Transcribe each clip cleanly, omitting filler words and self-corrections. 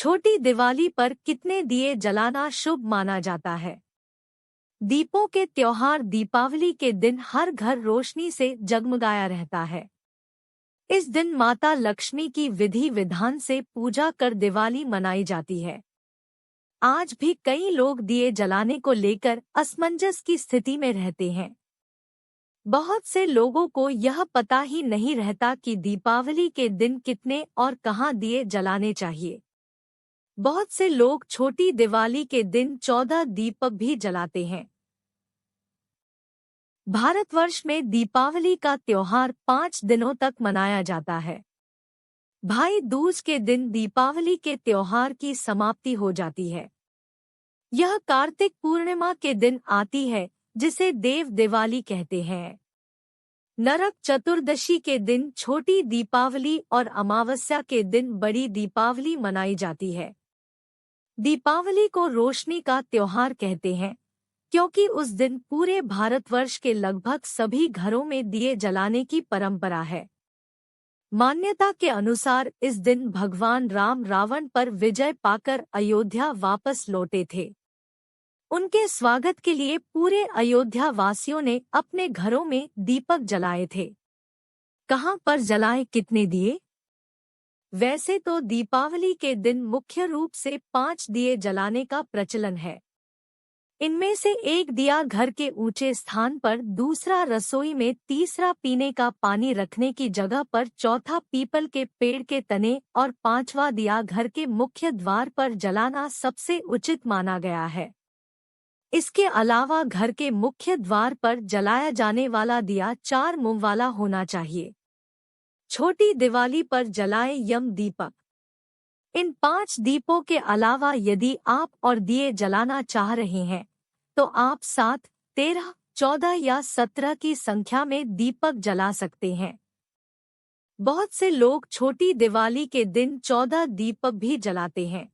छोटी दिवाली पर कितने दिए जलाना शुभ माना जाता है? दीपों के त्योहार दीपावली के दिन हर घर रोशनी से जगमगाया रहता है। इस दिन माता लक्ष्मी की विधि विधान से पूजा कर दिवाली मनाई जाती है। आज भी कई लोग दिए जलाने को लेकर असमंजस की स्थिति में रहते हैं। बहुत से लोगों को यह पता ही नहीं रहता कि दीपावली के दिन कितने और कहां दिए जलाने चाहिए। बहुत से लोग छोटी दिवाली के दिन 14 दीप भी जलाते हैं। भारतवर्ष में दीपावली का त्योहार 5 दिनों तक मनाया जाता है। भाई दूज के दिन दीपावली के त्योहार की समाप्ति हो जाती है। यह कार्तिक पूर्णिमा के दिन आती है, जिसे देव दिवाली कहते हैं। नरक चतुर्दशी के दिन छोटी दीपावली और अमावस्या के दिन बड़ी दीपावली मनाई जाती है। दीपावली को रोशनी का त्योहार कहते हैं, क्योंकि उस दिन पूरे भारतवर्ष के लगभग सभी घरों में दिए जलाने की परंपरा है। मान्यता के अनुसार इस दिन भगवान राम रावण पर विजय पाकर अयोध्या वापस लौटे थे। उनके स्वागत के लिए पूरे अयोध्या वासियों ने अपने घरों में दीपक जलाए थे। कहां पर जलाए, कितने दिए? वैसे तो दीपावली के दिन मुख्य रूप से 5 दिए जलाने का प्रचलन है। इनमें से एक दिया घर के ऊंचे स्थान पर, दूसरा रसोई में, तीसरा पीने का पानी रखने की जगह पर, चौथा पीपल के पेड़ के तने और 5वां दिया घर के मुख्य द्वार पर जलाना सबसे उचित माना गया है। इसके अलावा घर के मुख्य द्वार पर जलाया जाने वाला दिया 4 मुंह वाला होना चाहिए। छोटी दिवाली पर जलाए यम दीपक। इन 5 दीपों के अलावा यदि आप और दिए जलाना चाह रहे हैं तो आप 7, 13, 14 या 17 की संख्या में दीपक जला सकते हैं। बहुत से लोग छोटी दिवाली के दिन 14 दीपक भी जलाते हैं।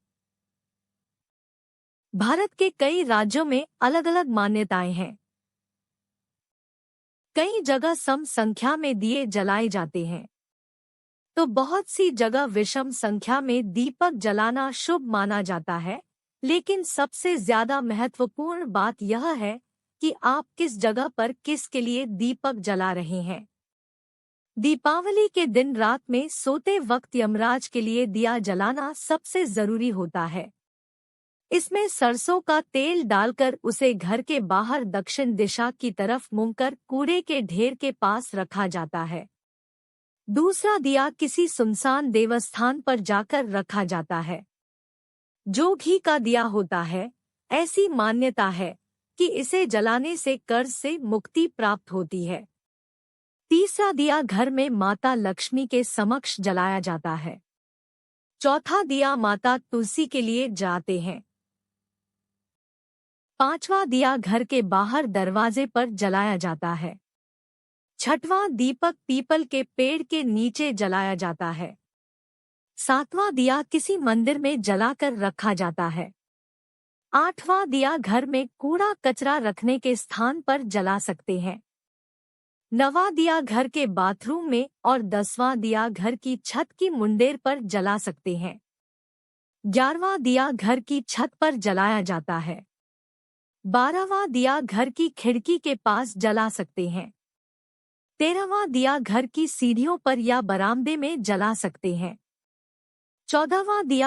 भारत के कई राज्यों में अलग अलग मान्यताएं हैं। कई जगह सम संख्या में दिए जलाए जाते हैं, तो बहुत सी जगह विषम संख्या में दीपक जलाना शुभ माना जाता है। लेकिन सबसे ज्यादा महत्वपूर्ण बात यह है कि आप किस जगह पर किसके लिए दीपक जला रहे हैं। दीपावली के दिन रात में सोते वक्त यमराज के लिए दिया जलाना सबसे जरूरी होता है। इसमें सरसों का तेल डालकर उसे घर के बाहर दक्षिण दिशा की तरफ मुड़कर कूड़े के ढेर के पास रखा जाता है। दूसरा दिया किसी सुनसान देवस्थान पर जाकर रखा जाता है। जो घी का दिया होता है, ऐसी मान्यता है कि इसे जलाने से कर्ज से मुक्ति प्राप्त होती है। तीसरा दिया घर में माता लक्ष्मी के समक्ष जलाया जाता है। चौथा दिया माता तुलसी के लिए जलाते हैं। 5वां दिया घर के बाहर दरवाजे पर जलाया जाता है। 6वां दीपक पीपल के पेड़ के नीचे जलाया जाता है। 7वां दिया किसी मंदिर में जलाकर रखा जाता है। 8वां दिया घर में कूड़ा कचरा रखने के स्थान पर जला सकते हैं। 9वां दिया घर के बाथरूम में और 10वां दिया घर की छत की मुंडेर पर जला सकते हैं। 11वां दिया घर की छत पर जलाया जाता है। 12वां दिया घर की खिड़की के पास जला सकते हैं। 13वां दिया घर की सीढ़ियों पर या बरामदे में जला सकते हैं। 14वां दिया